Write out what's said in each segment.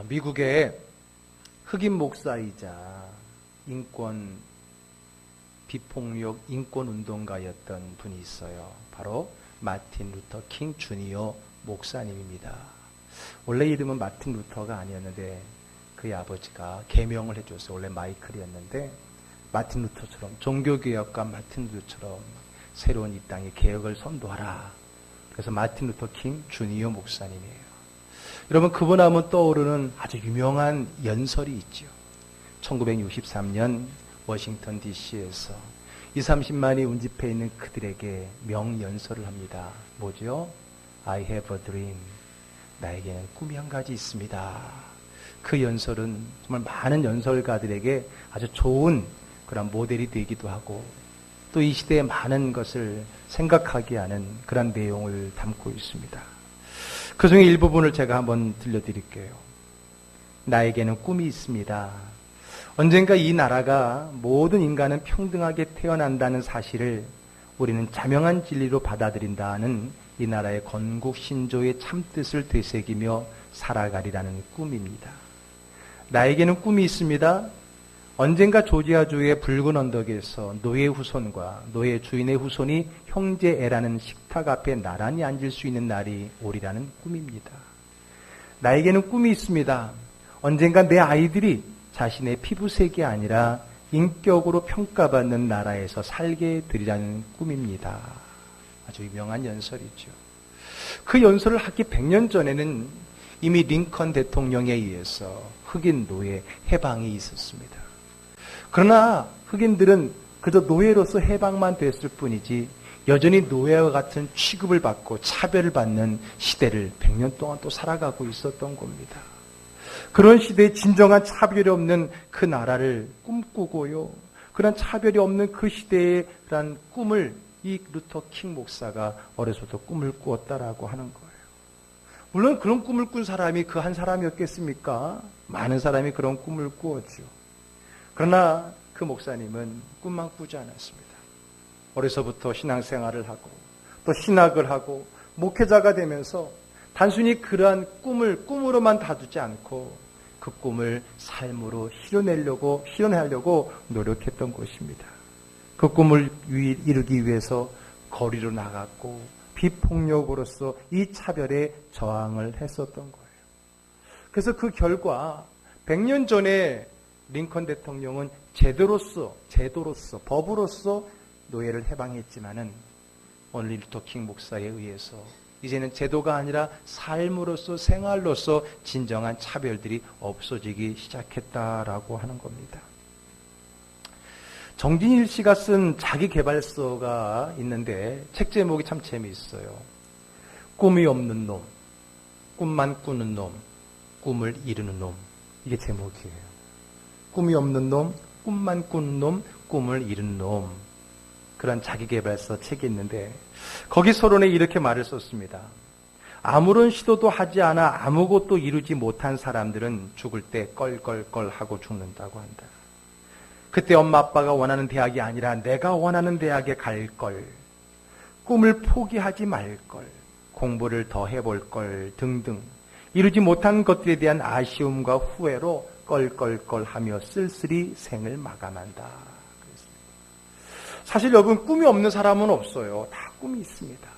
미국의 흑인 목사이자 인권 비폭력 인권운동가였던 분이 있어요. 바로 마틴 루터 킹 주니어 목사님입니다. 원래 이름은 마틴 루터가 아니었는데 그의 아버지가 개명을 해줬어요. 원래 마이클이었는데 마틴 루터처럼 종교개혁가 마틴 루터처럼 새로운 이 땅의 개혁을 선도하라. 그래서 마틴 루터 킹 주니어 목사님이에요. 여러분, 그분 하면 떠오르는 아주 유명한 연설이 있죠. 1963년 워싱턴 DC에서 20-30만이 운집해 있는 그들에게 명연설을 합니다. 뭐죠? I have a dream. 나에게는 꿈이 한 가지 있습니다. 그 연설은 정말 많은 연설가들에게 아주 좋은 그런 모델이 되기도 하고 또 이 시대에 많은 것을 생각하게 하는 그런 내용을 담고 있습니다. 그 중에 일부분을 제가 한번 들려드릴게요. 나에게는 꿈이 있습니다. 언젠가 이 나라가 모든 인간은 평등하게 태어난다는 사실을 우리는 자명한 진리로 받아들인다는 이 나라의 건국 신조의 참뜻을 되새기며 살아가리라는 꿈입니다. 나에게는 꿈이 있습니다. 언젠가 조지아주의 붉은 언덕에서 노예 후손과 노예 주인의 후손이 형제애라는 식탁 앞에 나란히 앉을 수 있는 날이 오리라는 꿈입니다. 나에게는 꿈이 있습니다. 언젠가 내 아이들이 자신의 피부색이 아니라 인격으로 평가받는 나라에서 살게 되리라는 꿈입니다. 아주 유명한 연설이죠. 그 연설을 하기 100년 전에는 이미 링컨 대통령에 의해서 흑인 노예 해방이 있었습니다. 그러나 흑인들은 그저 노예로서 해방만 됐을 뿐이지 여전히 노예와 같은 취급을 받고 차별을 받는 시대를 100년 동안 또 살아가고 있었던 겁니다. 그런 시대에 진정한 차별이 없는 그 나라를 꿈꾸고요. 그런 차별이 없는 그 시대의 그런 꿈을 이 루터 킹 목사가 어려서부터 꿈을 꾸었다라고 하는 거예요. 물론 그런 꿈을 꾼 사람이 그 한 사람이었겠습니까? 많은 사람이 그런 꿈을 꾸었죠. 그러나 그 목사님은 꿈만 꾸지 않았습니다. 어려서부터 신앙생활을 하고 또 신학을 하고 목회자가 되면서 단순히 그러한 꿈을 꿈으로만 다두지 않고 그 꿈을 삶으로 실현하려고 노력했던 것입니다. 그 꿈을 이루기 위해서 거리로 나갔고 비폭력으로서 이 차별에 저항을 했었던 거예요. 그래서 그 결과 100년 전에 링컨 대통령은 제도로서 법으로서 노예를 해방했지만은 오늘 루터 킹 목사에 의해서 이제는 제도가 아니라 삶으로서 생활로서 진정한 차별들이 없어지기 시작했다라고 하는 겁니다. 정진일 씨가 쓴 자기계발서가 있는데 책 제목이 참 재미있어요. 꿈이 없는 놈, 꿈만 꾸는 놈, 꿈을 이루는 놈. 이게 제목이에요. 꿈이 없는 놈, 꿈만 꾸는 놈, 꿈을 이루는 놈. 그런 자기계발서 책이 있는데 거기 서론에 이렇게 말을 썼습니다. 아무런 시도도 하지 않아 아무것도 이루지 못한 사람들은 죽을 때 껄껄껄 하고 죽는다고 한다. 그때 엄마 아빠가 원하는 대학이 아니라 내가 원하는 대학에 갈 걸, 꿈을 포기하지 말 걸, 공부를 더 해볼 걸 등등 이루지 못한 것들에 대한 아쉬움과 후회로 껄껄껄 하며 쓸쓸히 생을 마감한다. 사실 여러분, 꿈이 없는 사람은 없어요. 다 꿈이 있습니다.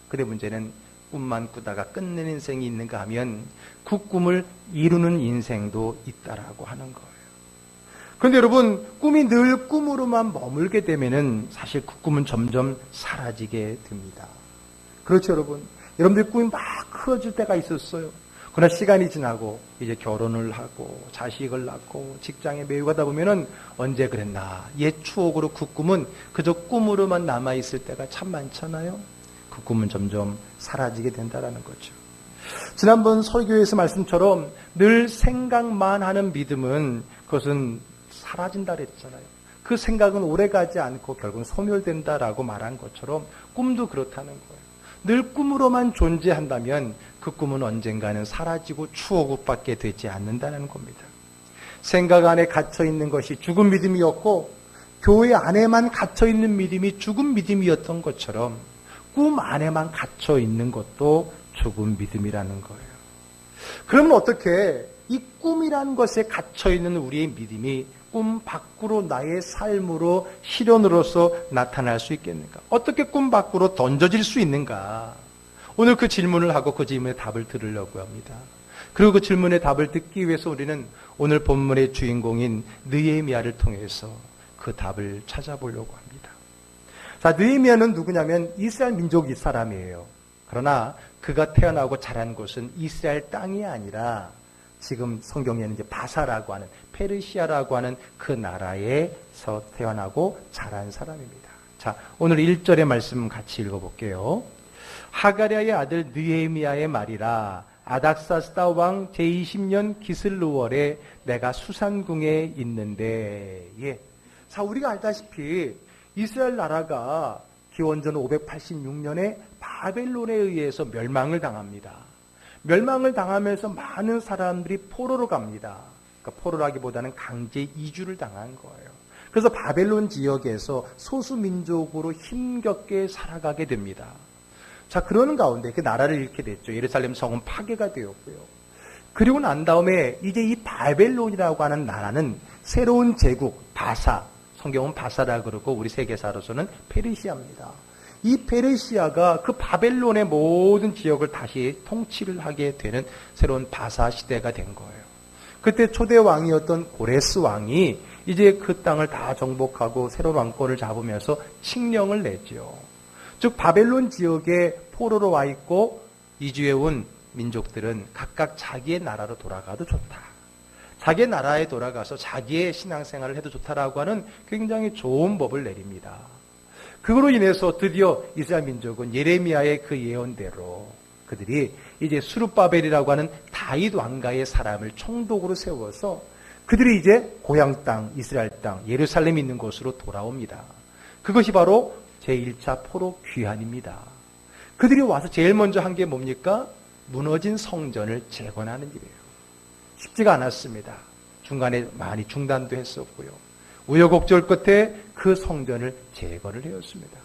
근데 문제는 꿈만 꾸다가 끝내는 인생이 있는가 하면 그 꿈을 이루는 인생도 있다라고 하는 거예요. 그런데 여러분, 꿈이 늘 꿈으로만 머물게 되면은 사실 그 꿈은 점점 사라지게 됩니다. 그렇죠, 여러분? 여러분들 꿈이 막 커질 때가 있었어요. 그러나 시간이 지나고 이제 결혼을 하고 자식을 낳고 직장에 매여 가다 보면은 언제 그랬나 옛 추억으로 그 꿈은 그저 꿈으로만 남아있을 때가 참 많잖아요. 그 꿈은 점점 사라지게 된다라는 거죠. 지난번 설교에서 말씀처럼 늘 생각만 하는 믿음은 그것은 사라진다 그랬잖아요. 그 생각은 오래가지 않고 결국은 소멸된다라고 말한 것처럼 꿈도 그렇다는 거예요. 늘 꿈으로만 존재한다면 그 꿈은 언젠가는 사라지고 추억밖에 되지 않는다는 겁니다. 생각 안에 갇혀있는 것이 죽은 믿음이었고 교회 안에만 갇혀있는 믿음이 죽은 믿음이었던 것처럼 꿈 안에만 갇혀있는 것도 죽은 믿음이라는 거예요. 그러면 어떻게 이 꿈이라는 것에 갇혀있는 우리의 믿음이 꿈 밖으로 나의 삶으로 실현으로서 나타날 수 있겠는가? 어떻게 꿈 밖으로 던져질 수 있는가? 오늘 그 질문을 하고 그 질문의 답을 들으려고 합니다. 그리고 그 질문의 답을 듣기 위해서 우리는 오늘 본문의 주인공인 느헤미야를 통해서 그 답을 찾아보려고 합니다. 자, 느헤미야는 누구냐면 이스라엘 민족 사람이에요. 그러나 그가 태어나고 자란 곳은 이스라엘 땅이 아니라 지금 성경에는 이제 바사라고 하는 페르시아라고 하는 그 나라에서 태어나고 자란 사람입니다. 자, 오늘 1절의 말씀 같이 읽어볼게요. 하가랴의 아들 느헤미야의 말이라 아닥사스다 왕 제20년 기슬루월에 내가 수산궁에 있는데. 예. 자, 우리가 알다시피 이스라엘 나라가 기원전 586년에 바벨론에 의해서 멸망을 당합니다. 멸망을 당하면서 많은 사람들이 포로로 갑니다. 그러니까 포로라기보다는 강제 이주를 당한 거예요. 그래서 바벨론 지역에서 소수민족으로 힘겹게 살아가게 됩니다. 자, 그러는 가운데 그 나라를 잃게 됐죠. 예루살렘 성은 파괴가 되었고요. 그리고 난 다음에 이제 이 바벨론이라고 하는 나라는 새로운 제국, 바사, 성경은 바사라 그러고 우리 세계사로서는 페르시아입니다. 이 페르시아가 그 바벨론의 모든 지역을 다시 통치를 하게 되는 새로운 바사 시대가 된 거예요. 그때 초대 왕이었던 고레스 왕이 이제 그 땅을 다 정복하고 새로운 왕권을 잡으면서 칙령을 냈죠. 즉 바벨론 지역에 포로로 와 있고 이주해 온 민족들은 각각 자기의 나라로 돌아가도 좋다. 자기의 나라에 돌아가서 자기의 신앙생활을 해도 좋다라고 하는 굉장히 좋은 법을 내립니다. 그거로 인해서 드디어 이스라엘 민족은 예레미야의 그 예언대로 그들이 이제 스룹바벨이라고 하는 다윗 왕가의 사람을 총독으로 세워서 그들이 이제 고향 땅, 이스라엘 땅, 예루살렘 있는 곳으로 돌아옵니다. 그것이 바로 제1차 포로 귀환입니다. 그들이 와서 제일 먼저 한 게 뭡니까? 무너진 성전을 재건하는 일이에요. 쉽지가 않았습니다. 중간에 많이 중단도 했었고요. 우여곡절 끝에 그 성전을 재건을 해왔습니다.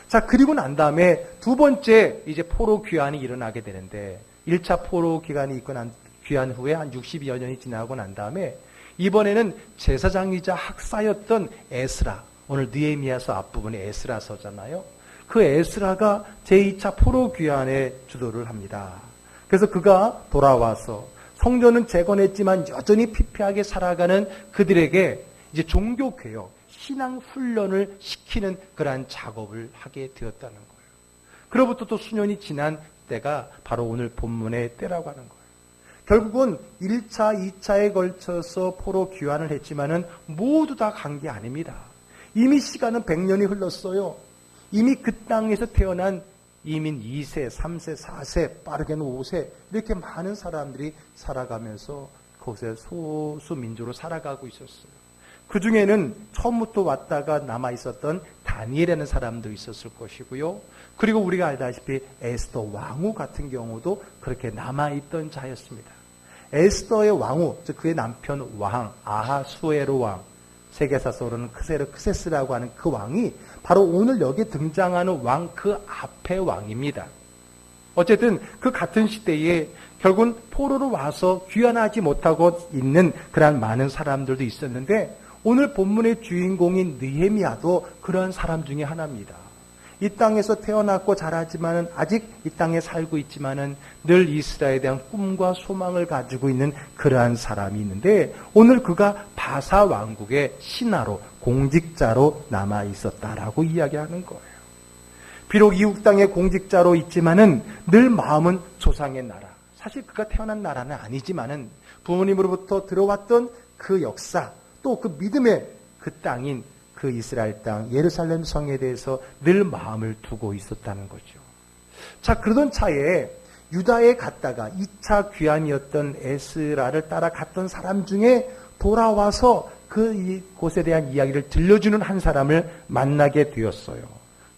자, 그리고 난 다음에 두 번째 이제 포로 귀환이 일어나게 되는데 1차 포로 기간이 있고 난 귀환 후에 한 60여 년이 지나고 난 다음에 이번에는 제사장이자 학사였던 에스라, 오늘 느헤미야서 앞부분에 에스라서잖아요. 그 에스라가 제2차 포로 귀환에 주도를 합니다. 그래서 그가 돌아와서 성전은 재건했지만 여전히 피폐하게 살아가는 그들에게 이제 종교개혁, 신앙 훈련을 시키는 그러한 작업을 하게 되었다는 거예요. 그로부터 또 수년이 지난 때가 바로 오늘 본문의 때라고 하는 거예요. 결국은 1차, 2차에 걸쳐서 포로 귀환을 했지만은 모두 다 간 게 아닙니다. 이미 시간은 100년이 흘렀어요. 이미 그 땅에서 태어난 이민 2세, 3세, 4세, 빠르게는 5세 이렇게 많은 사람들이 살아가면서 그곳에 소수민족으로 살아가고 있었어요. 그 중에는 처음부터 왔다가 남아있었던 다니엘이라는 사람도 있었을 것이고요. 그리고 우리가 알다시피 에스더 왕후 같은 경우도 그렇게 남아있던 자였습니다. 에스더의 왕후, 즉 그의 남편 왕, 아하수에로 왕, 세계사서로는 크세스라고 하는 그 왕이 바로 오늘 여기 등장하는 왕 그 앞의 왕입니다. 어쨌든 그 같은 시대에 결국은 포로로 와서 귀환하지 못하고 있는 그러한 많은 사람들도 있었는데 오늘 본문의 주인공인 느헤미야도 그런 사람 중에 하나입니다. 이 땅에서 태어났고 자라지만은 아직 이 땅에 살고 있지만은 늘 이스라엘에 대한 꿈과 소망을 가지고 있는 그러한 사람이 있는데 오늘 그가 바사 왕국의 신하로 공직자로 남아 있었다라고 이야기하는 거예요. 비록 이웃 땅의 공직자로 있지만은 늘 마음은 조상의 나라. 사실 그가 태어난 나라는 아니지만은 부모님으로부터 들어왔던 그 역사 또 그 믿음의 그 땅인 그 이스라엘 땅 예루살렘 성에 대해서 늘 마음을 두고 있었다는 거죠. 자, 그러던 차에 유다에 갔다가 2차 귀환이었던 에스라를 따라 갔던 사람 중에 돌아와서 그 곳에 대한 이야기를 들려주는 한 사람을 만나게 되었어요.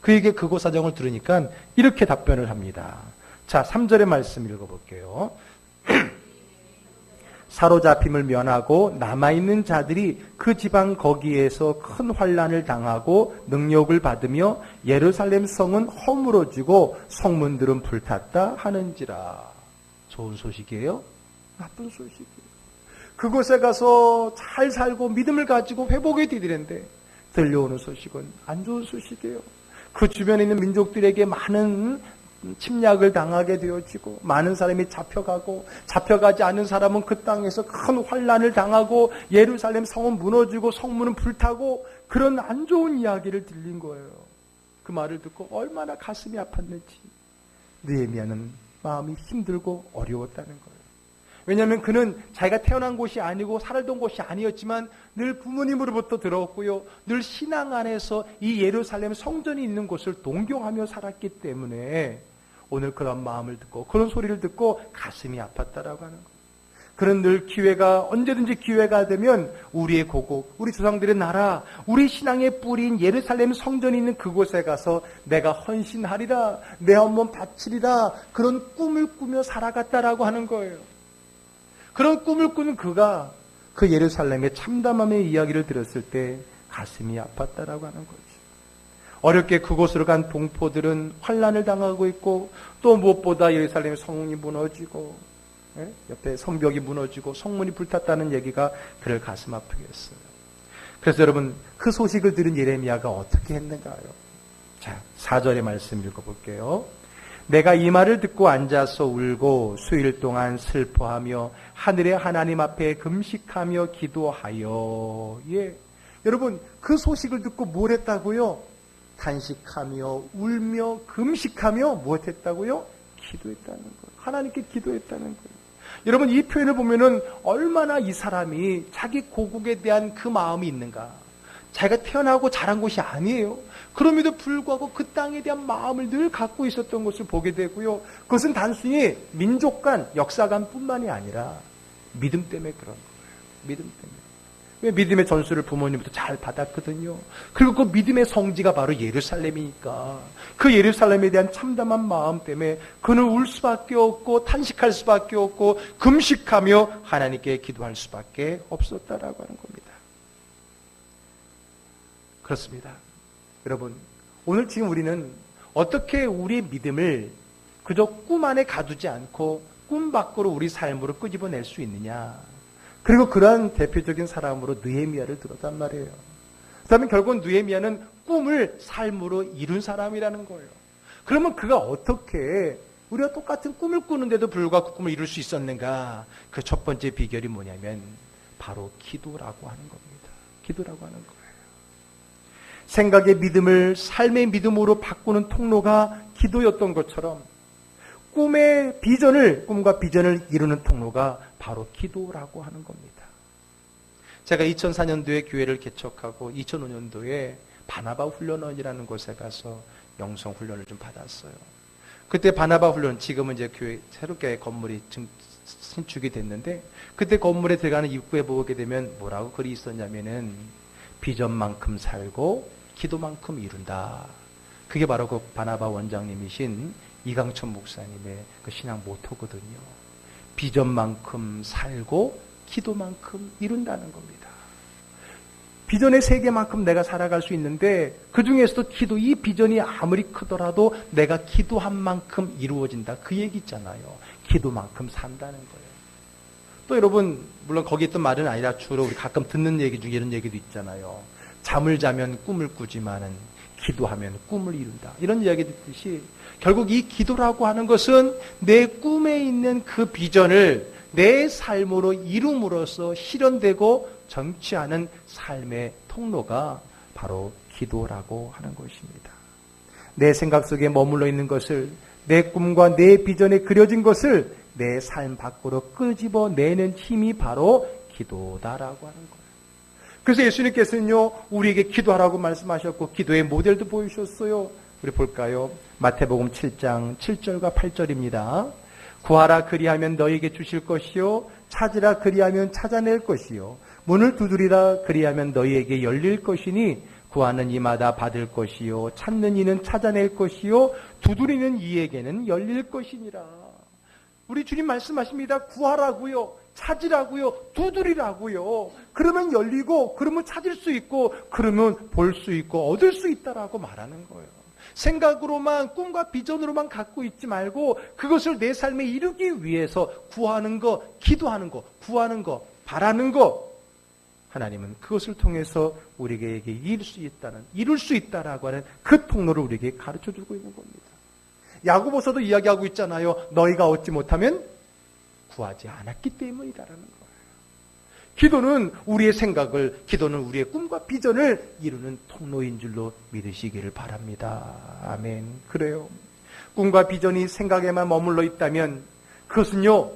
그에게 그곳 사정을 들으니까 이렇게 답변을 합니다. 자, 3절의 말씀 읽어볼게요. 사로잡힘을 면하고 남아있는 자들이 그 지방 거기에서 큰 환난을 당하고 능력을 받으며 예루살렘 성은 허물어지고 성문들은 불탔다 하는지라. 좋은 소식이에요? 나쁜 소식이에요. 그곳에 가서 잘 살고 믿음을 가지고 회복이 되리는데 들려오는 소식은 안 좋은 소식이에요. 그 주변에 있는 민족들에게 많은 침략을 당하게 되어지고 많은 사람이 잡혀가고 잡혀가지 않은 사람은 그 땅에서 큰 환난을 당하고 예루살렘 성은 무너지고 성문은 불타고 그런 안 좋은 이야기를 들린 거예요. 그 말을 듣고 얼마나 가슴이 아팠는지 느헤미야는 마음이 힘들고 어려웠다는 거예요. 왜냐하면 그는 자기가 태어난 곳이 아니고 살던 곳이 아니었지만 늘 부모님으로부터 들었고요. 늘 신앙 안에서 이 예루살렘 성전이 있는 곳을 동경하며 살았기 때문에 오늘 그런 마음을 듣고 그런 소리를 듣고 가슴이 아팠다라고 하는 거예요. 그는 늘 기회가 언제든지 기회가 되면 우리의 고국, 우리 조상들의 나라, 우리 신앙의 뿌리인 예루살렘 성전이 있는 그곳에 가서 내가 헌신하리라, 내 한번 바치리라 그런 꿈을 꾸며 살아갔다라고 하는 거예요. 그런 꿈을 꾸는 그가 그 예루살렘의 참담함의 이야기를 들었을 때 가슴이 아팠다라고 하는 거죠. 어렵게 그곳으로 간 동포들은 환난을 당하고 있고 또 무엇보다 예루살렘 성문이 무너지고 옆에 성벽이 무너지고 성문이 불탔다는 얘기가 그를 가슴 아프게 했어요. 그래서 여러분 그 소식을 들은 예레미야가 어떻게 했는가요? 자, 4절의 말씀 읽어볼게요. 내가 이 말을 듣고 앉아서 울고 수일 동안 슬퍼하며 하늘의 하나님 앞에 금식하며 기도하여. 예, 여러분 그 소식을 듣고 뭘 했다고요? 탄식하며 울며 금식하며 무엇했다고요? 기도했다는 거예요. 하나님께 기도했다는 거예요. 여러분 이 표현을 보면은 얼마나 이 사람이 자기 고국에 대한 그 마음이 있는가. 자기가 태어나고 자란 곳이 아니에요. 그럼에도 불구하고 그 땅에 대한 마음을 늘 갖고 있었던 것을 보게 되고요. 그것은 단순히 민족간, 역사관 뿐만이 아니라 믿음 때문에 그런 거예요. 믿음 때문에. 왜 믿음의 전수를 부모님부터 잘 받았거든요. 그리고 그 믿음의 성지가 바로 예루살렘이니까 그 예루살렘에 대한 참담한 마음 때문에 그는 울 수밖에 없고 탄식할 수밖에 없고 금식하며 하나님께 기도할 수밖에 없었다라고 하는 겁니다. 그렇습니다. 여러분, 오늘 지금 우리는 어떻게 우리의 믿음을 그저 꿈 안에 가두지 않고 꿈 밖으로 우리 삶으로 끄집어낼 수 있느냐. 그리고 그러한 대표적인 사람으로 느헤미야를 들었단 말이에요. 그렇다면 결국 느헤미야는 꿈을 삶으로 이룬 사람이라는 거예요. 그러면 그가 어떻게 우리가 똑같은 꿈을 꾸는데도 불구하고 그 꿈을 이룰 수 있었는가? 그 첫 번째 비결이 뭐냐면 바로 기도라고 하는 겁니다. 기도라고 하는 거예요. 생각의 믿음을 삶의 믿음으로 바꾸는 통로가 기도였던 것처럼 꿈과 비전을 이루는 통로가 바로 기도라고 하는 겁니다. 제가 2004년도에 교회를 개척하고 2005년도에 바나바 훈련원이라는 곳에 가서 영성 훈련을 좀 받았어요. 그때 바나바 훈련, 지금은 이제 교회 새롭게 건물이 신축이 됐는데 그때 건물에 들어가는 입구에 보게 되면 뭐라고 글이 있었냐면은 비전만큼 살고 기도만큼 이룬다. 그게 바로 그 바나바 원장님이신 이강천 목사님의 그 신앙 모토거든요. 비전만큼 살고 기도만큼 이룬다는 겁니다. 비전의 세계만큼 내가 살아갈 수 있는데 그 중에서도 기도, 이 비전이 아무리 크더라도 내가 기도한 만큼 이루어진다. 그 얘기 있잖아요. 기도만큼 산다는 거예요. 또 여러분, 물론 거기 있던 말은 아니라 주로 우리 가끔 듣는 얘기 중에 이런 얘기도 있잖아요. 잠을 자면 꿈을 꾸지만은 기도하면 꿈을 이룬다. 이런 이야기 듣듯이 결국 이 기도라고 하는 것은 내 꿈에 있는 그 비전을 내 삶으로 이룸으로써 실현되고 정치하는 삶의 통로가 바로 기도라고 하는 것입니다. 내 생각 속에 머물러 있는 것을, 내 꿈과 내 비전에 그려진 것을 내 삶 밖으로 끄집어내는 힘이 바로 기도다라고 하는 거예요. 그래서 예수님께서는요, 우리에게 기도하라고 말씀하셨고 기도의 모델도 보여주셨어요. 우리 볼까요? 마태복음 7장 7절과 8절입니다. 구하라 그리하면 너에게 주실 것이요, 찾으라 그리하면 찾아낼 것이요, 문을 두드리라 그리하면 너희에게 열릴 것이니 구하는 이마다 받을 것이요, 찾는 이는 찾아낼 것이요, 두드리는 이에게는 열릴 것이니라. 우리 주님 말씀하십니다. 구하라고요, 찾으라고요, 두드리라고요. 그러면 열리고, 그러면 찾을 수 있고, 그러면 볼 수 있고 얻을 수 있다라고 말하는 거예요. 생각으로만, 꿈과 비전으로만 갖고 있지 말고 그것을 내 삶에 이루기 위해서 구하는 거, 기도하는 거, 구하는 거, 바라는 것, 하나님은 그것을 통해서 우리에게 이룰 수 있다라고 하는 그 통로를 우리에게 가르쳐주고 있는 겁니다. 야고보서도 이야기하고 있잖아요. 너희가 얻지 못하면 구하지 않았기 때문이다라는 거예요. 기도는 우리의 생각을, 기도는 우리의 꿈과 비전을 이루는 통로인 줄로 믿으시기를 바랍니다. 아멘. 그래요. 꿈과 비전이 생각에만 머물러 있다면 그것은요,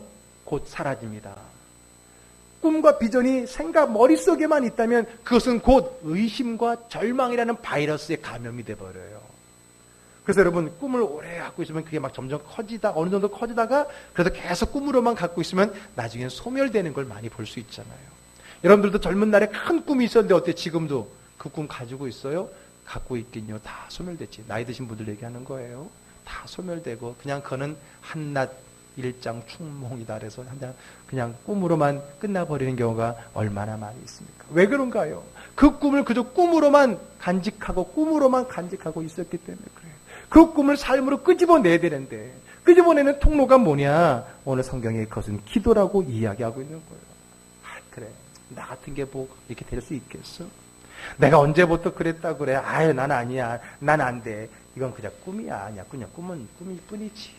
곧 사라집니다. 꿈과 비전이 생각 머릿속에만 있다면 그것은 곧 의심과 절망이라는 바이러스에 감염이 돼버려요. 그래서 여러분, 꿈을 오래 갖고 있으면 그게 막 점점 어느 정도 커지다가 그래서 계속 꿈으로만 갖고 있으면 나중엔 소멸되는 걸 많이 볼 수 있잖아요. 여러분들도 젊은 날에 큰 꿈이 있었는데 어때? 지금도 그 꿈 가지고 있어요? 갖고 있긴요. 다 소멸됐지. 나이 드신 분들 얘기하는 거예요. 다 소멸되고 그냥 그거는 한낱 일장 충몽이다 그래서 그냥 꿈으로만 끝나버리는 경우가 얼마나 많이 있습니까? 왜 그런가요? 그 꿈을 그저 꿈으로만 간직하고 있었기 때문에 그래요. 그 꿈을 삶으로 끄집어내야 되는데 끄집어내는 통로가 뭐냐? 오늘 성경에 그것은 기도라고 이야기하고 있는 거예요. 그래, 나 같은 게 뭐 이렇게 될 수 있겠어? 내가 언제부터 그랬다 그래? 아유, 난 아니야. 난 안 돼. 이건 그냥 꿈이야. 아니야. 그냥 꿈은 꿈일 뿐이지.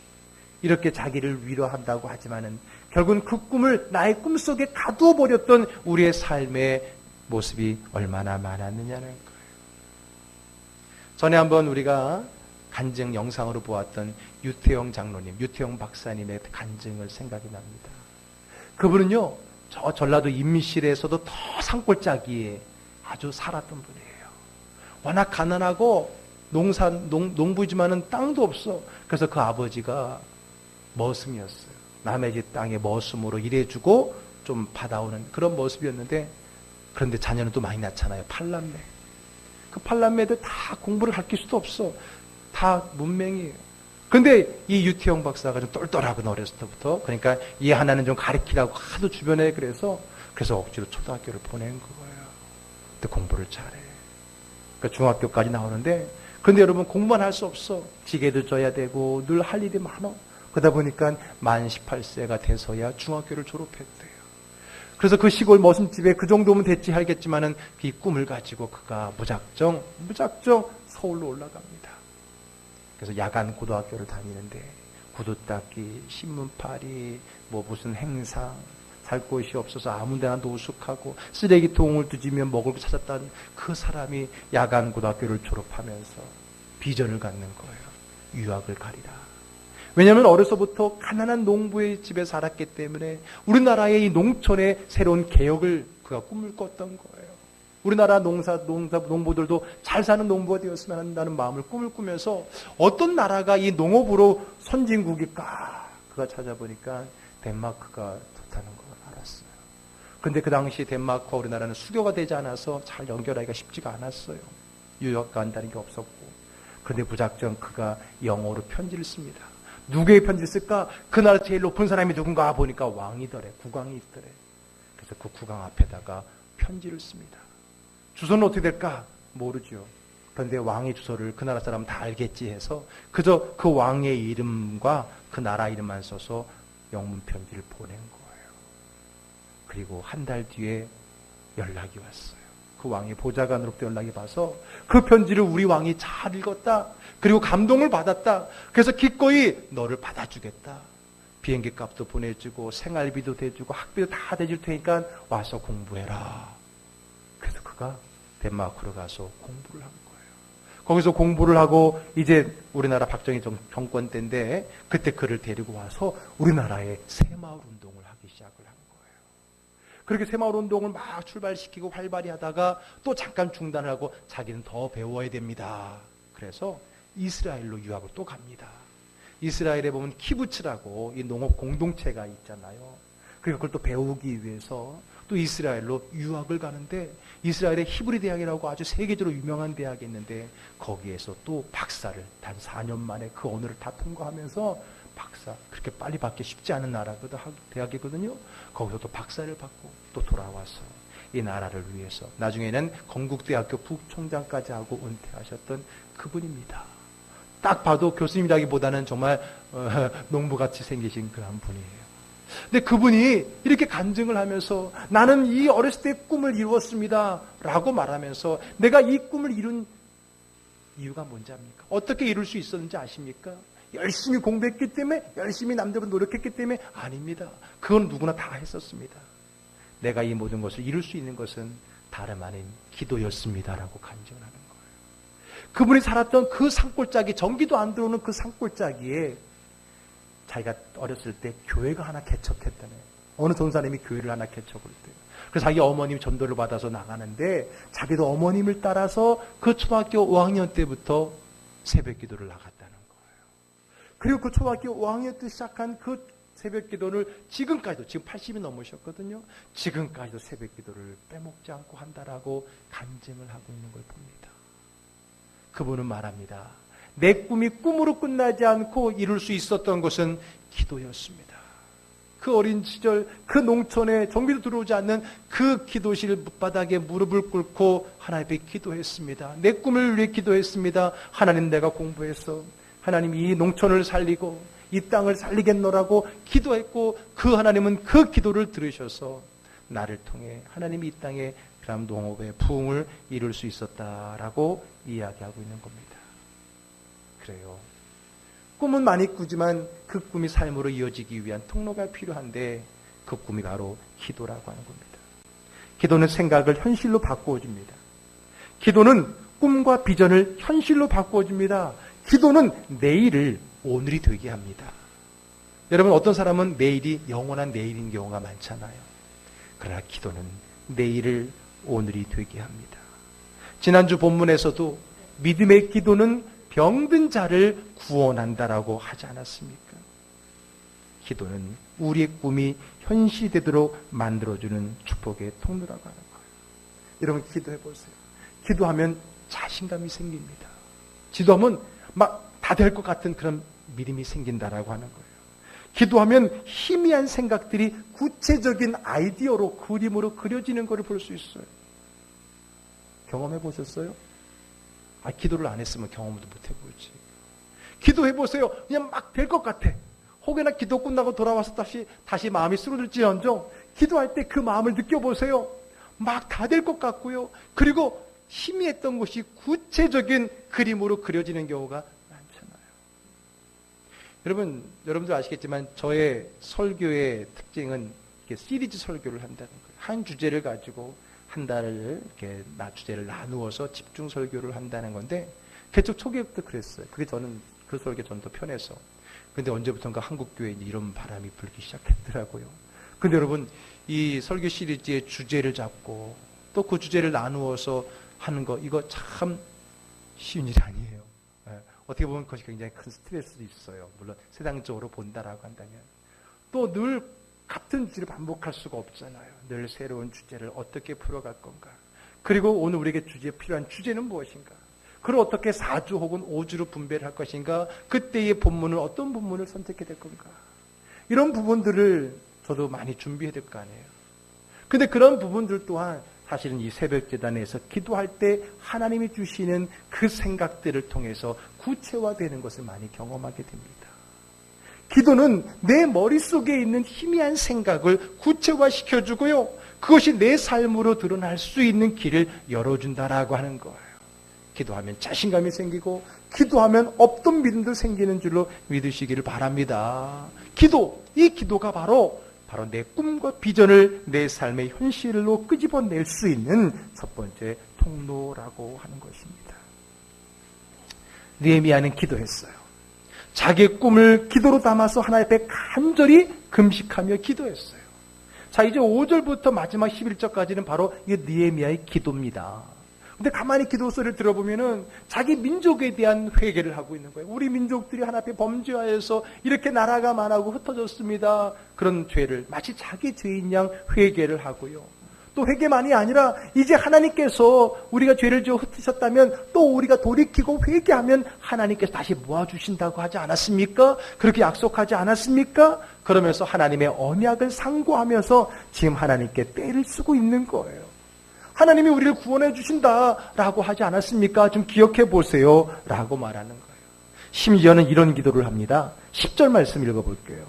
이렇게 자기를 위로한다고 하지만은 결국은 그 꿈을 나의 꿈속에 가두어 버렸던 우리의 삶의 모습이 얼마나 많았느냐는 거예요. 전에 한번 우리가 간증 영상으로 보았던 유태영 장로님, 유태영 박사님의 간증을 생각이 납니다. 그분은요, 저 전라도 인미실에서도 더 산골짜기에 아주 살았던 분이에요. 워낙 가난하고 농부지만은 땅도 없어. 그래서 그 아버지가 머슴이었어요. 남의 집 땅에 머슴으로 일해주고 좀 받아오는 그런 모습이었는데, 그런데 자녀는 또 많이 낳잖아요. 8남매. 그 8남매들 다 공부를 가르칠 수도 없어. 다 문맹이에요. 그런데 이 유태영 박사가 좀 똘똘하고 어렸을 때부터, 그러니까 얘 하나는 좀 가르치라고 하도 주변에 그래서 억지로 초등학교를 보낸 거예요. 근데 공부를 잘해. 그러니까 중학교까지 나오는데, 그런데 여러분 공부만 할 수 없어. 지게도 져야 되고 늘 할 일이 많아. 그러다 보니까 만 18세가 돼서야 중학교를 졸업했대요. 그래서 그 시골 머슴집에 그 정도면 됐지 하겠지만은 이 꿈을 가지고 그가 무작정 서울로 올라갑니다. 그래서 야간 고등학교를 다니는데 구두 닦기, 신문팔이, 뭐 무슨 행사, 살 곳이 없어서 아무 데나 노숙하고 쓰레기통을 뒤지며 먹을 거 찾았다는 그 사람이 야간 고등학교를 졸업하면서 비전을 갖는 거예요. 유학을 가리라. 왜냐하면 어려서부터 가난한 농부의 집에 살았기 때문에 우리나라의 이 농촌의 새로운 개혁을 그가 꿈을 꿨던 거예요. 우리나라 농부들도 잘 사는 농부가 되었으면 한다는 마음을 꿈을 꾸면서 어떤 나라가 이 농업으로 선진국일까? 그가 찾아보니까 덴마크가 좋다는 걸 알았어요. 그런데 그 당시 덴마크와 우리나라는 수교가 되지 않아서 잘 연결하기가 쉽지가 않았어요. 유학 간다는 게 없었고. 그런데 무작정 그가 영어로 편지를 씁니다. 누구에게 편지를 쓸까? 그 나라 제일 높은 사람이 누군가 보니까 왕이더래. 국왕이 있더래. 그래서 그 국왕 앞에다가 편지를 씁니다. 주소는 어떻게 될까? 모르죠. 그런데 왕의 주소를 그 나라 사람은 다 알겠지 해서 그저 그 왕의 이름과 그 나라 이름만 써서 영문 편지를 보낸 거예요. 그리고 한 달 뒤에 연락이 왔어요. 그 왕의 보좌관으로부터 연락이 와서 그 편지를 우리 왕이 잘 읽었다. 그리고 감동을 받았다. 그래서 기꺼이 너를 받아주겠다. 비행기 값도 보내주고 생활비도 대주고 학비도 다 대줄 테니까 와서 공부해라. 그래서 그가 덴마크로 가서 공부를 한 거예요. 거기서 공부를 하고 이제 우리나라 박정희 정권 때인데 그때 그를 데리고 와서 우리나라에 새마을 운동을 하기 시작을 한 거예요. 그렇게 새마을 운동을 막 출발시키고 활발히 하다가 또 잠깐 중단을 하고 자기는 더 배워야 됩니다. 그래서 이스라엘로 유학을 또 갑니다. 이스라엘에 보면 키부츠라고 이 농업 공동체가 있잖아요. 그리고 그걸 또 배우기 위해서 또 이스라엘로 유학을 가는데 이스라엘의 히브리 대학이라고 아주 세계적으로 유명한 대학이 있는데 거기에서 또 박사를 단 4년 만에 그 언어를 다 통과하면서 박사, 그렇게 빨리 받기 쉽지 않은 대학이거든요. 거기서 또 박사를 받고 또 돌아와서 이 나라를 위해서 나중에는 건국대학교 부총장까지 하고 은퇴하셨던 그분입니다. 딱 봐도 교수님이라기보다는 정말 농부같이 생기신 그런 분이에요. 근데 그분이 이렇게 간증을 하면서 나는 이 어렸을 때 꿈을 이루었습니다 라고 말하면서 내가 이 꿈을 이룬 이유가 뭔지 압니까? 어떻게 이룰 수 있었는지 아십니까? 열심히 공부했기 때문에, 열심히 남들보다 노력했기 때문에? 아닙니다. 그건 누구나 다 했었습니다. 내가 이 모든 것을 이룰 수 있는 것은 다름 아닌 기도였습니다라고 간증을 하는 거예요. 그분이 살았던 그 산골짜기, 전기도 안 들어오는 그 산골짜기에 자기가 어렸을 때 교회가 하나 개척했다네요. 어느 전사님이 교회를 하나 개척을 했대요. 그래서 자기 어머님이 전도를 받아서 나가는데 자기도 어머님을 따라서 그 초등학교 5학년 때부터 새벽 기도를 나갔다는 거예요. 그리고 그 초등학교 5학년 때 시작한 그 새벽 기도를 지금까지도, 지금 80이 넘으셨거든요. 지금까지도 새벽 기도를 빼먹지 않고 한다라고 간증을 하고 있는 걸 봅니다. 그분은 말합니다. 내 꿈이 꿈으로 끝나지 않고 이룰 수 있었던 것은 기도였습니다. 그 어린 시절, 그 농촌에 정비도 들어오지 않는 그 기도실 밑바닥에 무릎을 꿇고 하나님 앞에 기도했습니다. 내 꿈을 위해 기도했습니다. 하나님, 내가 공부해서 하나님 이 농촌을 살리고 이 땅을 살리겠노라고 기도했고, 그 하나님은 그 기도를 들으셔서 나를 통해 하나님이 이 땅에 그람 농업의 부흥을 이룰 수 있었다라고 이야기하고 있는 겁니다. 그래요. 꿈은 많이 꾸지만 그 꿈이 삶으로 이어지기 위한 통로가 필요한데 그 꿈이 바로 기도라고 하는 겁니다. 기도는 생각을 현실로 바꾸어줍니다. 기도는 꿈과 비전을 현실로 바꾸어줍니다. 기도는 내일을 오늘이 되게 합니다. 여러분, 어떤 사람은 내일이 영원한 내일인 경우가 많잖아요. 그러나 기도는 내일을 오늘이 되게 합니다. 지난주 본문에서도 믿음의 기도는 병든 자를 구원한다라고 하지 않았습니까? 기도는 우리의 꿈이 현실되도록 만들어주는 축복의 통로라고 하는 거예요. 여러분, 기도해 보세요. 기도하면 자신감이 생깁니다. 기도하면 막 다 될 것 같은 그런 믿음이 생긴다라고 하는 거예요. 기도하면 희미한 생각들이 구체적인 아이디어로, 그림으로 그려지는 것을 볼 수 있어요. 경험해 보셨어요? 기도를 안 했으면 경험도 못 해보지. 기도해 보세요. 그냥 막 될 것 같아. 혹여나 기도 끝나고 돌아와서 다시 마음이 쓰러질지언정 기도할 때 그 마음을 느껴보세요. 막 다 될 것 같고요. 그리고 희미했던 것이 구체적인 그림으로 그려지는 경우가 많잖아요. 여러분들 아시겠지만 저의 설교의 특징은 시리즈 설교를 한다는 거예요. 한 주제를 가지고 한 달을 이렇게 주제를 나누어서 집중 설교를 한다는 건데, 개척 초기부터 그랬어요. 그게 그 설교 전 더 편해서. 근데 언제부턴가 한국교회에 이런 바람이 불기 시작했더라고요. 근데 여러분, 이 설교 시리즈의 주제를 잡고 또 그 주제를 나누어서 하는 거, 이거 참 쉬운 일이 아니에요. 어떻게 보면 그것이 굉장히 큰 스트레스도 있어요. 물론 세상적으로 본다라고 한다면. 또 늘 같은 주제를 반복할 수가 없잖아요. 늘 새로운 주제를 어떻게 풀어갈 건가. 그리고 오늘 우리에게 필요한 주제는 무엇인가. 그걸 어떻게 4주 혹은 5주로 분배를 할 것인가. 그때의 본문을 어떤 본문을 선택해야 될 건가. 이런 부분들을 저도 많이 준비해야 될 거 아니에요. 근데 그런 부분들 또한 사실은 이 새벽재단에서 기도할 때 하나님이 주시는 그 생각들을 통해서 구체화되는 것을 많이 경험하게 됩니다. 기도는 내 머릿속에 있는 희미한 생각을 구체화시켜주고요. 그것이 내 삶으로 드러날 수 있는 길을 열어준다라고 하는 거예요. 기도하면 자신감이 생기고, 기도하면 없던 믿음도 생기는 줄로 믿으시기를 바랍니다. 이 기도가 바로 내 꿈과 비전을 내 삶의 현실로 끄집어낼 수 있는 첫 번째 통로라고 하는 것입니다. 느헤미야는 기도했어요. 자기의 꿈을 기도로 담아서 하나님 앞에 간절히 금식하며 기도했어요. 자, 이제 5절부터 마지막 11절까지는 바로 이 느헤미야의 기도입니다. 근데 가만히 기도 소리를 들어보면은 자기 민족에 대한 회개를 하고 있는 거예요. 우리 민족들이 하나님 앞에 범죄하여서 이렇게 나라가 망하고 흩어졌습니다. 그런 죄를 마치 자기 죄인 양 회개를 하고요. 또 회개만이 아니라 이제 하나님께서 우리가 죄를 지어 흩으셨다면 또 우리가 돌이키고 회개하면 하나님께서 다시 모아주신다고 하지 않았습니까? 그렇게 약속하지 않았습니까? 그러면서 하나님의 언약을 상고하면서 지금 하나님께 떼를 쓰고 있는 거예요. 하나님이 우리를 구원해 주신다라고 하지 않았습니까? 좀 기억해 보세요 라고 말하는 거예요. 심지어는 이런 기도를 합니다. 10절 말씀 읽어볼게요.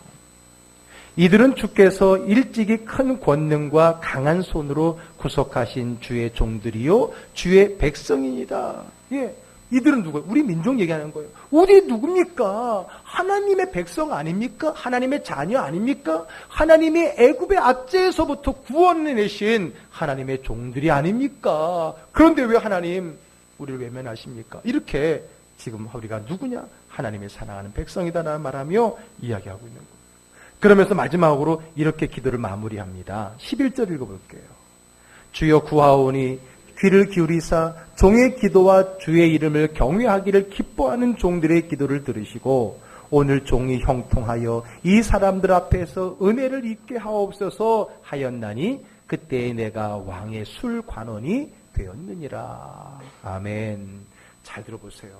이들은 주께서 일찍이 큰 권능과 강한 손으로 구속하신 주의 종들이요 주의 백성이니라. 예, 이들은 누구예요? 우리 민족 얘기하는 거예요. 우리 누굽니까? 하나님의 백성 아닙니까? 하나님의 자녀 아닙니까? 하나님이 애굽의 압제에서부터 구원해내신 하나님의 종들이 아닙니까? 그런데 왜 하나님 우리를 외면하십니까? 이렇게 지금 우리가 누구냐? 하나님의 사랑하는 백성이다라는 말하며 이야기하고 있는 거예요. 그러면서 마지막으로 이렇게 기도를 마무리합니다. 11절 읽어볼게요. 주여 구하오니 귀를 기울이사 종의 기도와 주의 이름을 경외하기를 기뻐하는 종들의 기도를 들으시고 오늘 종이 형통하여 이 사람들 앞에서 은혜를 입게 하옵소서 하였나니 그때에 내가 왕의 술관원이 되었느니라. 아멘. 잘 들어보세요.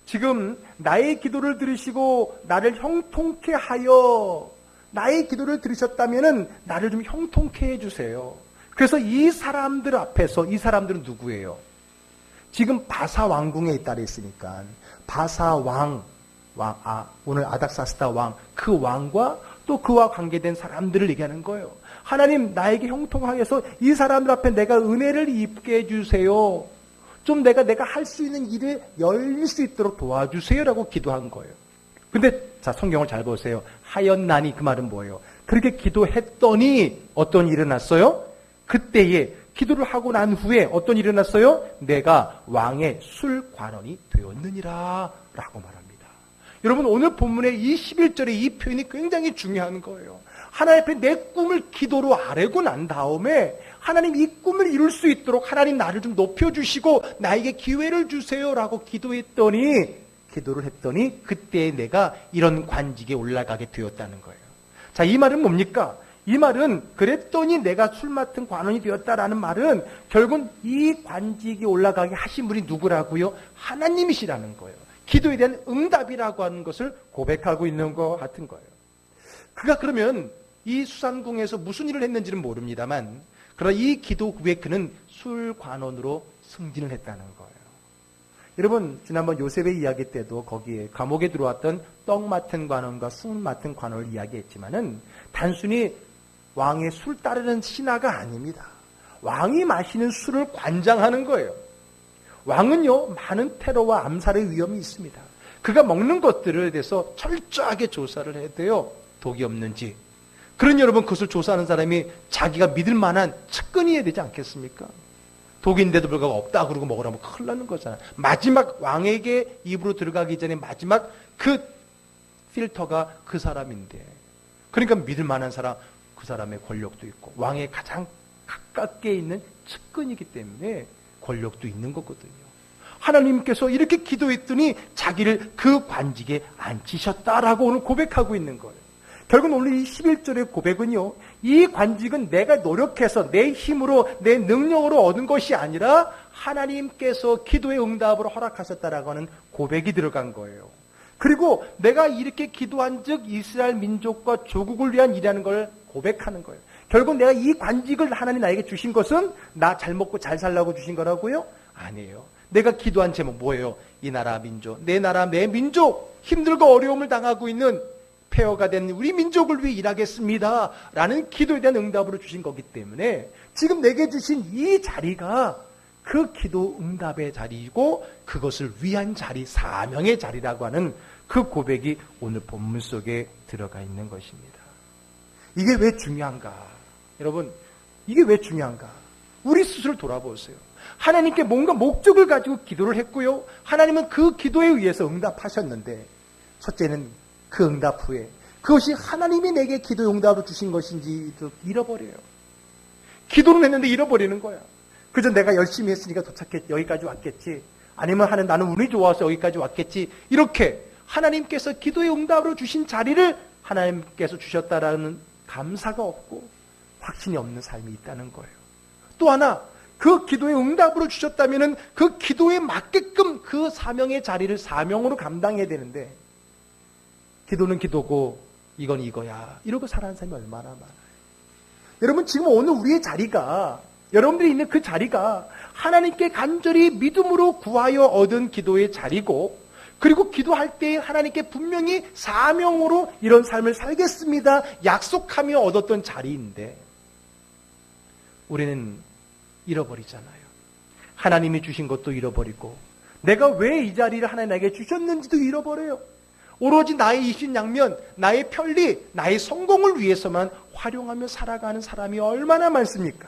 지금 나의 기도를 들으시고 나를 형통케 하여 나의 기도를 들으셨다면 나를 좀 형통케 해주세요. 그래서 이 사람들 앞에서 이 사람들은 누구예요? 지금 바사 왕궁에 있다 그랬으니까 바사 오늘 아닥사스다 왕, 그 왕과 또 그와 관계된 사람들을 얘기하는 거예요. 하나님 나에게 형통하게 해서 이 사람들 앞에 내가 은혜를 입게 해주세요. 좀 내가 할 수 있는 일을 열릴 수 있도록 도와주세요라고 기도한 거예요. 근데 자 성경을 잘 보세요. 하였나니 그 말은 뭐예요? 그렇게 기도했더니 어떤 일이 일어났어요? 그때에 기도를 하고 난 후에 어떤 일이 일어났어요? 내가 왕의 술관원이 되었느니라 라고 말합니다. 여러분 오늘 본문의 이 11절의 이 표현이 굉장히 중요한 거예요. 하나님 앞에 내 꿈을 기도로 아뢰고 난 다음에 하나님 이 꿈을 이룰 수 있도록 하나님 나를 좀 높여주시고 나에게 기회를 주세요라고 기도를 했더니 그때 내가 이런 관직에 올라가게 되었다는 거예요. 자, 이 말은 뭡니까? 이 말은 그랬더니 내가 술 맡은 관원이 되었다라는 말은 결국은 이 관직에 올라가게 하신 분이 누구라고요? 하나님이시라는 거예요. 기도에 대한 응답이라고 하는 것을 고백하고 있는 것 같은 거예요. 그가 그러면 이 수산궁에서 무슨 일을 했는지는 모릅니다만 그러나 이 기도 후에 그는 술관원으로 승진을 했다는 거예요. 여러분 지난번 요셉의 이야기 때도 거기에 감옥에 들어왔던 떡 맡은 관원과 술 맡은 관원을 이야기했지만은 단순히 왕의 술 따르는 신하가 아닙니다. 왕이 마시는 술을 관장하는 거예요. 왕은요 많은 테러와 암살의 위험이 있습니다. 그가 먹는 것들에 대해서 철저하게 조사를 해야 돼요. 독이 없는지. 그런 여러분 그것을 조사하는 사람이 자기가 믿을 만한 측근이어야 되지 않겠습니까? 독인데도 불구하고 없다 그러고 먹으라면 큰일 나는 거잖아요. 마지막 왕에게 입으로 들어가기 전에 마지막 그 필터가 그 사람인데 그러니까 믿을 만한 사람 그 사람의 권력도 있고 왕에 가장 가깝게 있는 측근이기 때문에 권력도 있는 거거든요. 하나님께서 이렇게 기도했더니 자기를 그 관직에 앉히셨다라고 오늘 고백하고 있는 거예요. 결국 오늘 이 11절의 고백은요, 이 관직은 내가 노력해서 내 힘으로 내 능력으로 얻은 것이 아니라 하나님께서 기도의 응답으로 허락하셨다라고 하는 고백이 들어간 거예요. 그리고 내가 이렇게 기도한 즉 이스라엘 민족과 조국을 위한 일이라는 걸 고백하는 거예요. 결국 내가 이 관직을 하나님 나에게 주신 것은 나 잘 먹고 잘 살라고 주신 거라고요? 아니에요. 내가 기도한 제목 뭐예요? 이 나라 민족, 내 나라 내 민족, 힘들고 어려움을 당하고 있는 폐허가 된 우리 민족을 위해 일하겠습니다 라는 기도에 대한 응답으로 주신 거기 때문에 지금 내게 주신 이 자리가 그 기도 응답의 자리이고 그것을 위한 자리, 사명의 자리라고 하는 그 고백이 오늘 본문 속에 들어가 있는 것입니다. 이게 왜 중요한가? 여러분, 이게 왜 중요한가? 우리 스스로 돌아보세요. 하나님께 뭔가 목적을 가지고 기도를 했고요. 하나님은 그 기도에 의해서 응답하셨는데 첫째는 그 응답 후에 그것이 하나님이 내게 기도 응답으로 주신 것인지도 잃어버려요. 기도는 했는데 잃어버리는 거야. 그저 내가 열심히 했으니까 여기까지 왔겠지. 아니면 나는 운이 좋아서 여기까지 왔겠지. 이렇게 하나님께서 기도의 응답으로 주신 자리를 하나님께서 주셨다라는 감사가 없고 확신이 없는 삶이 있다는 거예요. 또 하나 그 기도의 응답으로 주셨다면 그 기도에 맞게끔 그 사명의 자리를 사명으로 감당해야 되는데 기도는 기도고 이건 이거야. 이러고 살아가는 사람이 얼마나 많아요. 여러분 지금 오늘 우리의 자리가 여러분들이 있는 그 자리가 하나님께 간절히 믿음으로 구하여 얻은 기도의 자리고 그리고 기도할 때 하나님께 분명히 사명으로 이런 삶을 살겠습니다 약속하며 얻었던 자리인데 우리는 잃어버리잖아요. 하나님이 주신 것도 잃어버리고 내가 왜 이 자리를 하나님에게 주셨는지도 잃어버려요. 오로지 나의 이신양면, 나의 편리, 나의 성공을 위해서만 활용하며 살아가는 사람이 얼마나 많습니까?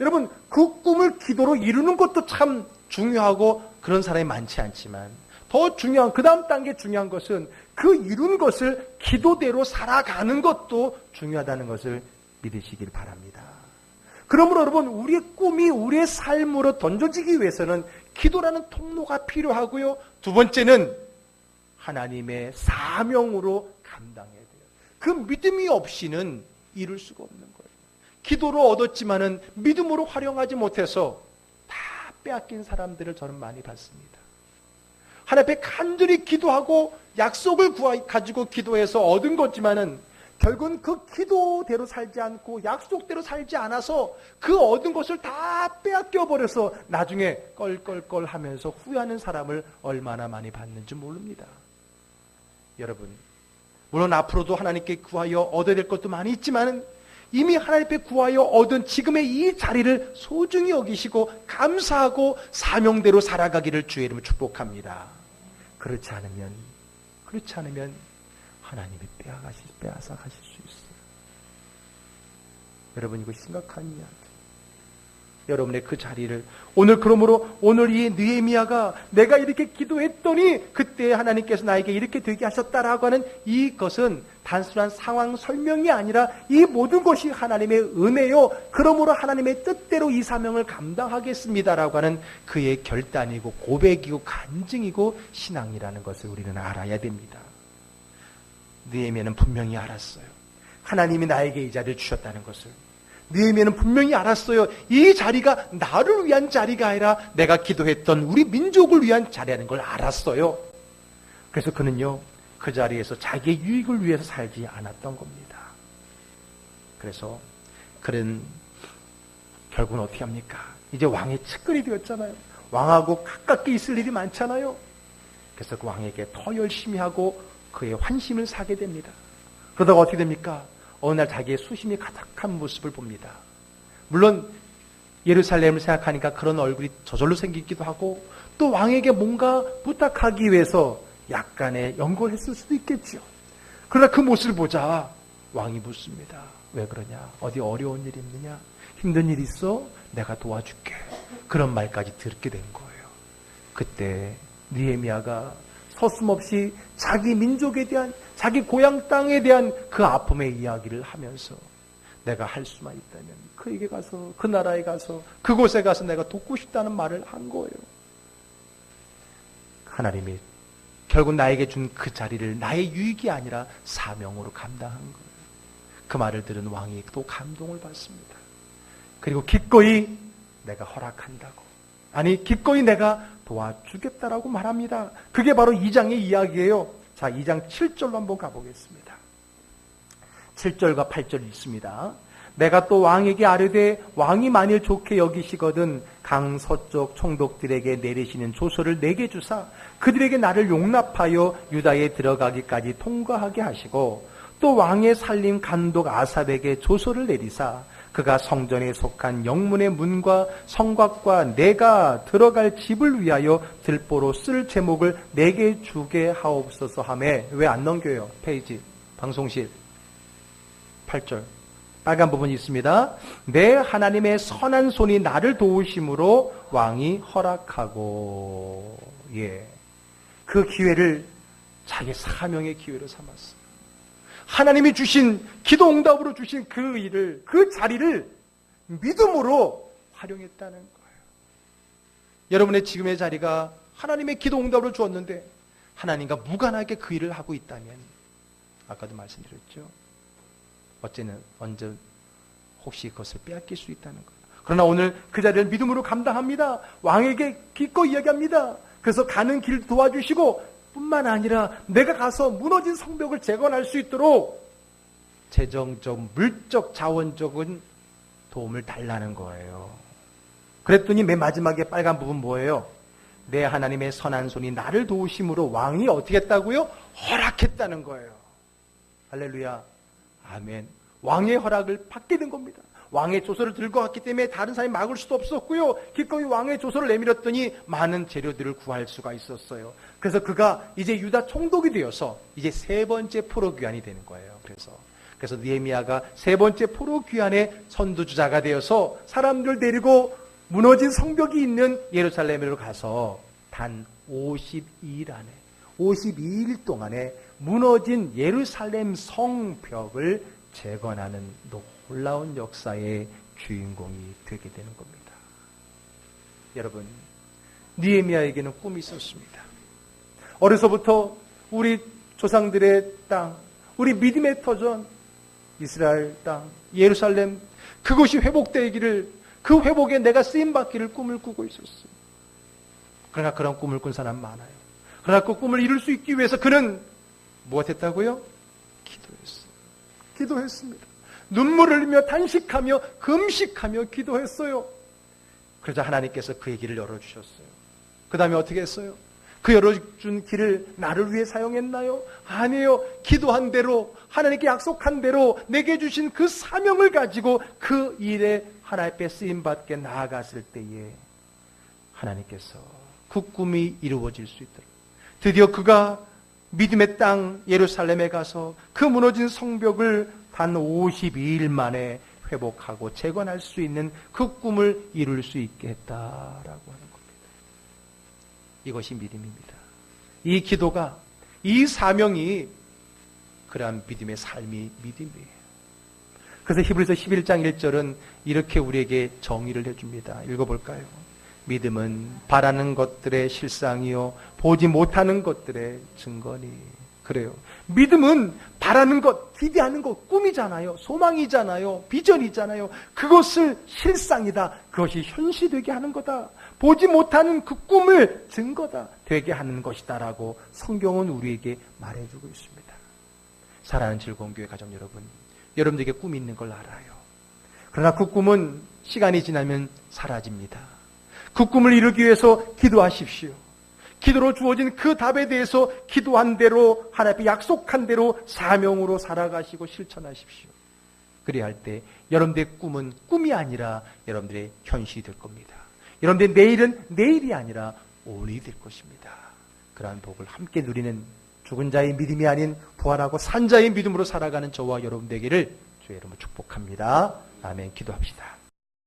여러분, 그 꿈을 기도로 이루는 것도 참 중요하고 그런 사람이 많지 않지만 더 중요한, 그 다음 단계 중요한 것은 그 이룬 것을 기도대로 살아가는 것도 중요하다는 것을 믿으시길 바랍니다. 그러므로 여러분, 우리의 꿈이 우리의 삶으로 던져지기 위해서는 기도라는 통로가 필요하고요. 두 번째는 하나님의 사명으로 감당해야 돼요. 그 믿음이 없이는 이룰 수가 없는 거예요. 기도로 얻었지만은 믿음으로 활용하지 못해서 다 빼앗긴 사람들을 저는 많이 봤습니다. 하나님 앞에 간절히 기도하고 약속을 가지고 기도해서 얻은 거지만은 결국은 그 기도대로 살지 않고 약속대로 살지 않아서 그 얻은 것을 다 빼앗겨 버려서 나중에 껄껄껄 하면서 후회하는 사람을 얼마나 많이 봤는지 모릅니다. 여러분, 물론 앞으로도 하나님께 구하여 얻어야 될 것도 많이 있지만 이미 하나님 앞에 구하여 얻은 지금의 이 자리를 소중히 여기시고 감사하고 사명대로 살아가기를 주의 이름으로 축복합니다. 그렇지 않으면 하나님이 빼앗아 가실 수 있어요. 여러분, 이거 심각한 이야기. 여러분의 그 자리를 그러므로 오늘 이 느헤미야가 내가 이렇게 기도했더니 그때 하나님께서 나에게 이렇게 되게 하셨다라고 하는 이것은 단순한 상황 설명이 아니라 이 모든 것이 하나님의 은혜요, 그러므로 하나님의 뜻대로 이 사명을 감당하겠습니다라고 하는 그의 결단이고 고백이고 간증이고 신앙이라는 것을 우리는 알아야 됩니다. 느헤미야는 분명히 알았어요. 하나님이 나에게 이 자리를 주셨다는 것을. 느헤미야는 분명히 알았어요. 이 자리가 나를 위한 자리가 아니라 내가 기도했던 우리 민족을 위한 자리라는 걸 알았어요. 그래서 그는요, 그 자리에서 자기의 유익을 위해서 살지 않았던 겁니다. 그래서 그는 결국은 어떻게 합니까? 이제 왕의 측근이 되었잖아요. 왕하고 가깝게 있을 일이 많잖아요. 그래서 그 왕에게 더 열심히 하고 그의 환심을 사게 됩니다. 그러다가 어떻게 됩니까? 어느 날 자기의 수심이 가득한 모습을 봅니다. 물론 예루살렘을 생각하니까 그런 얼굴이 저절로 생기기도 하고 또 왕에게 뭔가 부탁하기 위해서 약간의 연고를 했을 수도 있겠죠. 그러나 그 모습을 보자 왕이 묻습니다. 왜 그러냐? 어디 어려운 일이 있느냐? 힘든 일 있어? 내가 도와줄게. 그런 말까지 듣게 된 거예요. 그때 느헤미야가 서슴없이 자기 민족에 대한, 자기 고향 땅에 대한 그 아픔의 이야기를 하면서 내가 할 수만 있다면 그에게 가서, 그 나라에 가서, 그곳에 가서 내가 돕고 싶다는 말을 한 거예요. 하나님이 결국 나에게 준 그 자리를 나의 유익이 아니라 사명으로 감당한 거예요. 그 말을 들은 왕이 또 감동을 받습니다. 그리고 기꺼이 내가 허락한다고, 아니 기꺼이 내가 도와주겠다라고 말합니다. 그게 바로 2장의 이야기예요. 자, 2장 7절로 한번 가보겠습니다. 7절과 8절 있습니다. 내가 또 왕에게 아뢰되 왕이 만일 좋게 여기시거든 강 서쪽 총독들에게 내리시는 조서를 내게 주사 그들에게 나를 용납하여 유다에 들어가기까지 통과하게 하시고 또 왕의 살림 간독 아삽에게 조서를 내리사 그가 성전에 속한 영문의 문과 성곽과 내가 들어갈 집을 위하여 들보로 쓸 제목을 내게 주게 하옵소서 하매. 왜 안 넘겨요? 페이지 방송실 8절 빨간 부분이 있습니다. 내 하나님의 선한 손이 나를 도우심으로 왕이 허락하고, 그 기회를 자기 사명의 기회로 삼았어요. 하나님이 주신, 기도 응답으로 주신 그 일을, 그 자리를 믿음으로 활용했다는 거예요. 여러분의 지금의 자리가 하나님의 기도 응답으로 주었는데 하나님과 무관하게 그 일을 하고 있다면, 아까도 말씀드렸죠, 언제 혹시 그것을 빼앗길 수 있다는 거예요. 그러나 오늘 그 자리를 믿음으로 감당합니다. 왕에게 기꺼이 이야기합니다. 그래서 가는 길 도와주시고 뿐만 아니라 내가 가서 무너진 성벽을 재건할 수 있도록 재정적, 물적, 자원적인 도움을 달라는 거예요. 그랬더니 맨 마지막에 빨간 부분 뭐예요? 내 하나님의 선한 손이 나를 도우심으로 왕이 어떻게 했다고요? 허락했다는 거예요. 할렐루야. 아멘. 왕의 허락을 받게 된 겁니다. 왕의 조서를 들고 왔기 때문에 다른 사람이 막을 수도 없었고요. 기꺼이 왕의 조서를 내밀었더니 많은 재료들을 구할 수가 있었어요. 그래서 그가 이제 유다 총독이 되어서 이제 세 번째 포로 귀환이 되는 거예요. 그래서 느헤미야가 세 번째 포로 귀환의 선두주자가 되어서 사람들 데리고 무너진 성벽이 있는 예루살렘으로 가서 단 52일 동안에 무너진 예루살렘 성벽을 재건하는 놀라운 역사의 주인공이 되게 되는 겁니다. 여러분, 느헤미야에게는 꿈이 있었습니다. 어려서부터 우리 조상들의 땅, 우리 믿음의 터전, 이스라엘 땅, 예루살렘, 그것이 회복되기를, 그 회복에 내가 쓰임받기를 꿈을 꾸고 있었어요. 그러나 그런 꿈을 꾼 사람 많아요. 그러나 그 꿈을 이룰 수 있기 위해서 그는 무엇했다고요? 기도했습니다. 눈물을 흘리며 단식하며 금식하며 기도했어요. 그러자 하나님께서 그 길을 열어주셨어요. 그 다음에 어떻게 했어요? 그 열어준 길을 나를 위해 사용했나요? 아니에요. 기도한 대로, 하나님께 약속한 대로 내게 주신 그 사명을 가지고 그 일에 하나님 앞에 쓰임받게 나아갔을 때에 하나님께서 그 꿈이 이루어질 수 있도록 드디어 그가 믿음의 땅 예루살렘에 가서 그 무너진 성벽을 단 52일 만에 회복하고 재건할 수 있는 그 꿈을 이룰 수 있게 했다라고 하는 겁니다. 이것이 믿음입니다. 이 기도가, 이 사명이 그러한 믿음의 삶이 믿음이에요. 그래서 히브리서 11장 1절은 이렇게 우리에게 정의를 해줍니다. 읽어볼까요? 믿음은 바라는 것들의 실상이요 보지 못하는 것들의 증거니. 그래요. 믿음은 바라는 것, 기대하는 것, 꿈이잖아요. 소망이잖아요. 비전이잖아요. 그것을 실상이다. 그것이 현실되게 하는 거다. 보지 못하는 그 꿈을 증거다. 되게 하는 것이다라고 성경은 우리에게 말해주고 있습니다. 사랑하는 즐거운 교회 가족 여러분, 여러분들에게 꿈이 있는 걸 알아요. 그러나 그 꿈은 시간이 지나면 사라집니다. 그 꿈을 이루기 위해서 기도하십시오. 기도로 주어진 그 답에 대해서 기도한 대로 하나님 앞에 약속한 대로 사명으로 살아가시고 실천하십시오. 그래야 할 때 여러분들의 꿈은 꿈이 아니라 여러분들의 현실이 될 겁니다. 여러분들의 내일은 내일이 아니라 오늘이 될 것입니다. 그러한 복을 함께 누리는 죽은 자의 믿음이 아닌 부활하고 산 자의 믿음으로 살아가는 저와 여러분 되기를 주의 이름으로 축복합니다. 아멘. 기도합시다.